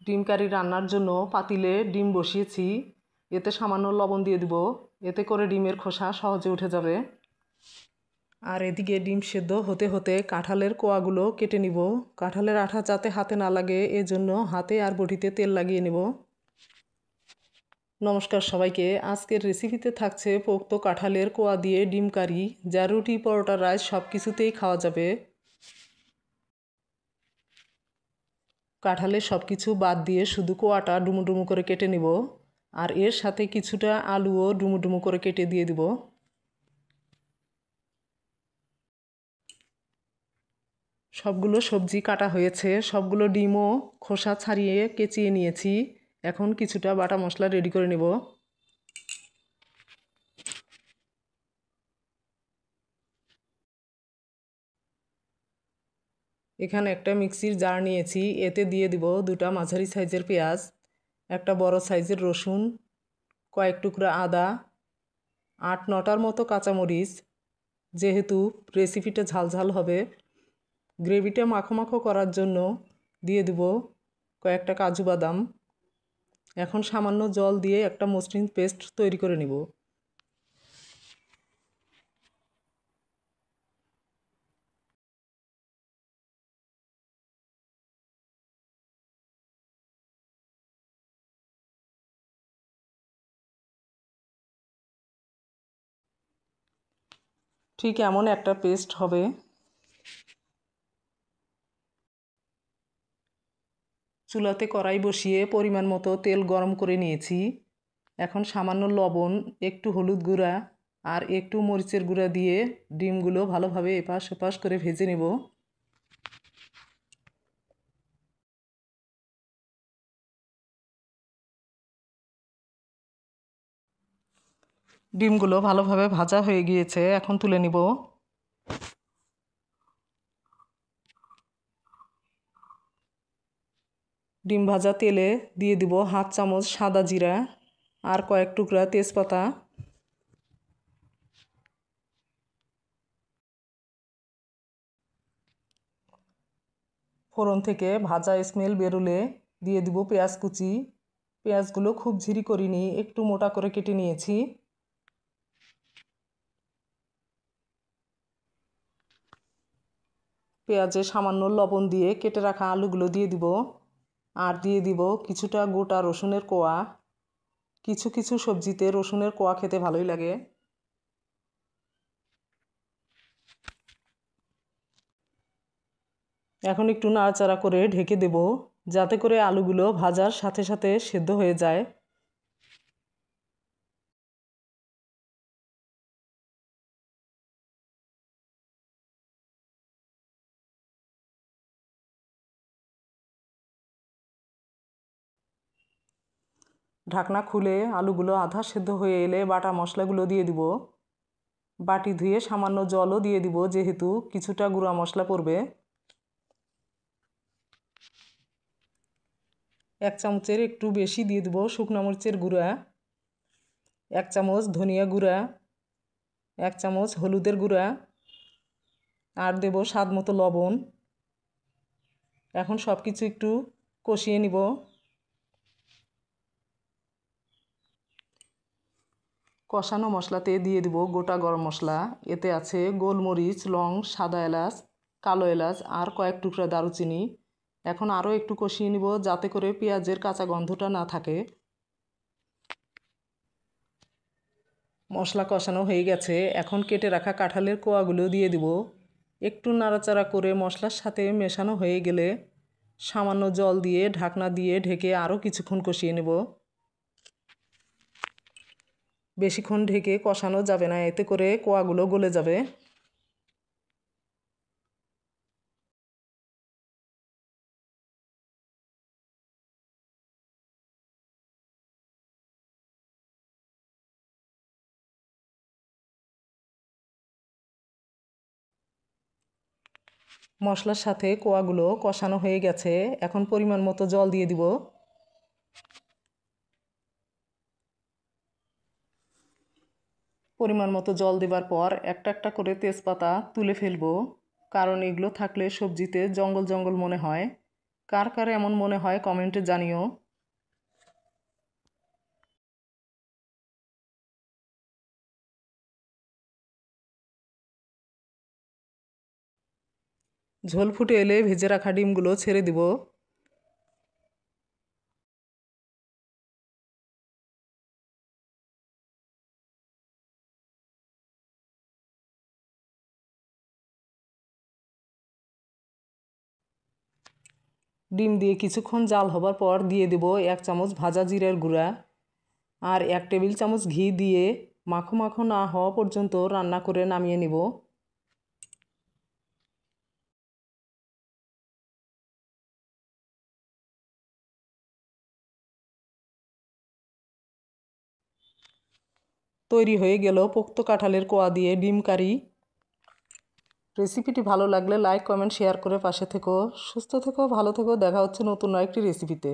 ডিম কারি রান্নার জন্য পাতিলে ডিম বসিয়েছি। এতে সামান্য লবণ দিয়ে দিব, এতে করে ডিমের খোসা সহজে উঠে যাবে। আর এদিকে ডিম সেদ্ধ হতে হতে কাঁঠালের কোয়াগুলো কেটে নিব। কাঁঠালের আঠা যাতে হাতে না লাগে এজন্য হাতে আর বটিতে তেল লাগিয়ে নেব। নমস্কার সবাইকে। আজকের রেসিপিতে থাকছে পোক্ত কাঁঠালের কোয়া দিয়ে ডিম কারি, যা রুটি, পরোটা, রাইস সব কিছুতেই খাওয়া যাবে। কাঁঠালের সব কিছু বাদ দিয়ে শুধু কোয়াটা ডুমু ডুমু করে কেটে নিব। আর এর সাথে কিছুটা আলুও ডুমু ডুমু করে কেটে দিয়ে দিব। সবগুলো সবজি কাটা হয়েছে, সবগুলো ডিমও খোসা ছাড়িয়ে কেচিয়ে নিয়েছি। এখন কিছুটা বাটা মশলা রেডি করে নেব। এখানে একটা মিক্সির জার নিয়েছি, এতে দিয়ে দিব দুটা মাঝারি সাইজের পেঁয়াজ, একটা বড় সাইজের রসুন, কয়েক টুকরা আদা, 8-9টার মতো কাঁচামরিচ। যেহেতু রেসিপিটা ঝালঝাল হবে, গ্রেভিটা মাখো মাখো করার জন্য দিয়ে দিব কয়েকটা কাজু বাদাম। এখন সামান্য জল দিয়ে একটা মসৃণ পেস্ট তৈরি করে নিব। ঠিক এমন একটা পেস্ট হবে। চুলাতে কড়াই বসিয়ে পরিমাণ মতো তেল গরম করে নিয়েছি। এখন সামান্য লবণ, একটু হলুদ গুঁড়া আর একটু মরিচের গুঁড়া দিয়ে ডিমগুলো ভালোভাবে এপাশ ওপাশ করে ভেজে নেব। ডিমগুলো ভালোভাবে ভাজা হয়ে গিয়েছে, এখন তুলে নিব। ডিম ভাজা তেলে দিয়ে দিব হাফ চামচ সাদা জিরা আর কয়েক টুকরা তেজপাতা। ফোড়ন থেকে ভাজা স্মেল বেরোলে দিয়ে দিব পেঁয়াজ কুচি। পেঁয়াজগুলো খুব ঝিরি করিনি, একটু মোটা করে কেটে নিয়েছি। পেঁয়াজে সামান্য লবণ দিয়ে কেটে রাখা আলুগুলো দিয়ে দিব। আর দিয়ে দিব কিছুটা গোটা রসুনের কোয়া। কিছু কিছু সবজিতে রসুনের কোয়া খেতে ভালোই লাগে। এখন একটু নাড়াচাড়া করে ঢেকে দেব, যাতে করে আলুগুলো ভাজার সাথে সাথে সেদ্ধ হয়ে যায়। ঢাকনা খুলে আলুগুলো আধা সেদ্ধ হয়ে এলে বাটা মশলাগুলো দিয়ে দিব। বাটি ধুয়ে সামান্য জলও দিয়ে দিব, যেহেতু কিছুটা গুঁড়া মশলা পড়বে। 1 চামচের একটু বেশি দিয়ে দিব শুকনো মরিচের গুঁড়া, 1 চামচ ধনিয়া গুঁড়া, 1 চামচ হলুদের গুঁড়া আর দেব স্বাদ মতো লবণ। এখন সব কিছু একটু কষিয়ে নিব। কষানো মশলাতে দিয়ে দিব গোটা গরম মশলা। এতে আছে গোলমরিচ, লং, সাদা এলাচ, কালো এলাচ আর কয়েক টুকরা দারুচিনি। এখন আরও একটু কষিয়ে নিব, যাতে করে পেঁয়াজের কাঁচা গন্ধটা না থাকে। মশলা কষানো হয়ে গেছে, এখন কেটে রাখা কাঁঠালের কোয়াগুলো দিয়ে দিব। একটু নাড়াচাড়া করে মশলার সাথে মেশানো হয়ে গেলে সামান্য জল দিয়ে ঢাকনা দিয়ে ঢেকে আরও কিছুক্ষণ কষিয়ে নেব। বেশিক্ষণ ঢেকে কষানো যাবে না, এতে করে কোয়াগুলো গলে যাবে। মশলার সাথে কোয়াগুলো কষানো হয়ে গেছে, এখন পরিমাণ মতো জল দিয়ে দিব। পরিমাণ মতো জল দেবার পর একটা একটা করে তেজপাতা তুলে ফেলবো, কারণ এগুলো থাকলে সবজিতে জঙ্গল জঙ্গল মনে হয়। কার কার এমন মনে হয় কমেন্টে জানিও। ঝোল ফুটে এলে ভেজে রাখা ডিমগুলো ছেড়ে দিব। ডিম দিয়ে কিছুক্ষণ জাল হবার পর দিয়ে দেব 1 চামচ ভাজা জিরার গুঁড়া আর 1 টেবিল চামচ ঘি দিয়ে মাখো মাখো না হওয়া পর্যন্ত রান্না করে নামিয়ে নেব। তৈরি হয়ে গেল পোক্ত কাঁঠালের কোয়া দিয়ে ডিম কারি। রেসিপিটি ভালো লাগলে লাইক কমেন্ট শেয়ার করে পাশে থেকো। সুস্থ থেকো, ভালো থেকো। দেখা হচ্ছে নতুন আরেকটি রেসিপিতে।